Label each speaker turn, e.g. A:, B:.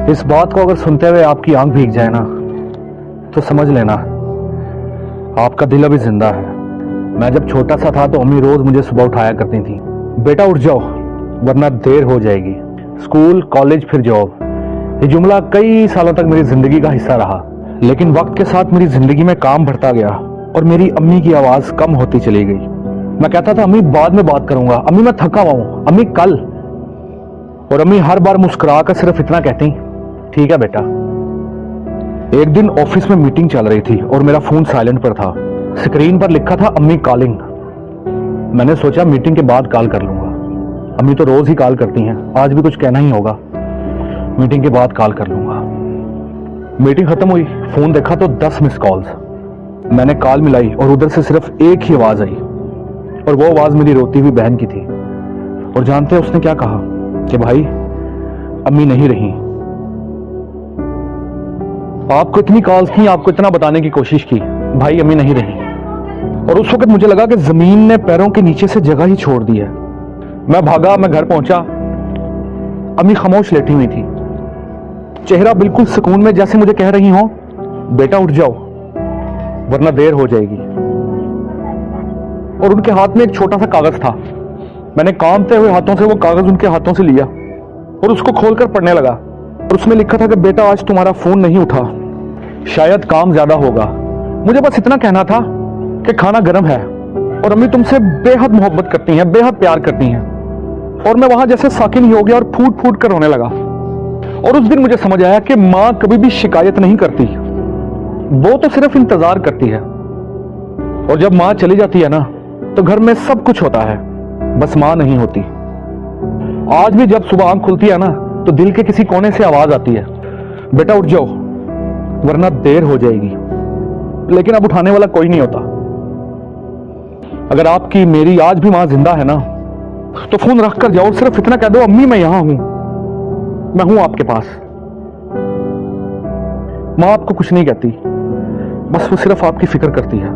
A: इस बात को अगर सुनते हुए आपकी आंख भीग जाए ना, तो समझ लेना आपका दिल अभी जिंदा है। मैं जब छोटा सा था तो अम्मी रोज मुझे सुबह उठाया करती थी, बेटा उठ जाओ वरना देर हो जाएगी। स्कूल, कॉलेज, फिर जॉब। ये जुमला कई सालों तक मेरी जिंदगी का हिस्सा रहा। लेकिन वक्त के साथ मेरी जिंदगी में काम बढ़ता गया और मेरी अम्मी की आवाज कम होती चली गई। मैं कहता था अम्मी बाद में बात करूंगा, अम्मी मैं थका हुआ हूं, अम्मी कल। और अम्मी हर बार मुस्कुरा कर सिर्फ इतना कहती, ठीक है बेटा। एक दिन ऑफिस में मीटिंग चल रही थी और मेरा फोन साइलेंट पर था। स्क्रीन पर लिखा था अम्मी कॉलिंग। मैंने सोचा मीटिंग के बाद कॉल कर लूंगा, अम्मी तो रोज ही कॉल करती हैं, आज भी कुछ कहना ही होगा, मीटिंग के बाद कॉल कर लूंगा। मीटिंग खत्म हुई, फोन देखा तो 10 मिस कॉल्स। मैंने कॉल मिलाई और उधर से सिर्फ एक ही आवाज आई और वो आवाज मेरी रोती हुई बहन की थी। और जानते हैं उसने क्या कहा कि भाई अम्मी नहीं रही। आपको इतनी कॉल्स थी, आपको इतना बताने की कोशिश की, भाई अम्मी नहीं रही। और उस वक्त मुझे लगा कि जमीन ने पैरों के नीचे से जगह ही छोड़ दी है। मैं भागा, मैं घर पहुंचा, अम्मी खामोश लेटी हुई थी, चेहरा बिल्कुल सुकून में, जैसे मुझे कह रही हो बेटा उठ जाओ वरना देर हो जाएगी। और उनके हाथ में एक छोटा सा कागज था। मैंने कांपते हुए हाथों से वो कागज उनके हाथों से लिया और उसको खोलकर पढ़ने लगा। और उसमें लिखा था कि बेटा आज तुम्हारा फोन नहीं उठा, शायद काम ज्यादा होगा। मुझे बस इतना कहना था कि खाना गर्म है और अम्मी तुमसे बेहद मोहब्बत करती हैं, बेहद प्यार करती हैं। और मैं वहां जैसे साकिन ही हो गया और फूट फूट कर रोने लगा। और उस दिन मुझे समझ आया कि मां कभी भी शिकायत नहीं करती, वो तो सिर्फ इंतजार करती है। और जब मां चली जाती है ना तो घर में सब कुछ होता है, बस मां नहीं होती। आज भी जब सुबह आंख खुलती है ना तो दिल के किसी कोने से आवाज आती है, बेटा उठ जाओ वरना देर हो जाएगी। लेकिन अब उठाने वाला कोई नहीं होता। अगर आपकी मेरी आज भी मां जिंदा है ना तो फोन रख कर जाओ, सिर्फ इतना कह दो अम्मी मैं यहां हूं, मैं हूं आपके पास। मां आपको कुछ नहीं कहती, बस वो सिर्फ आपकी फिक्र करती है।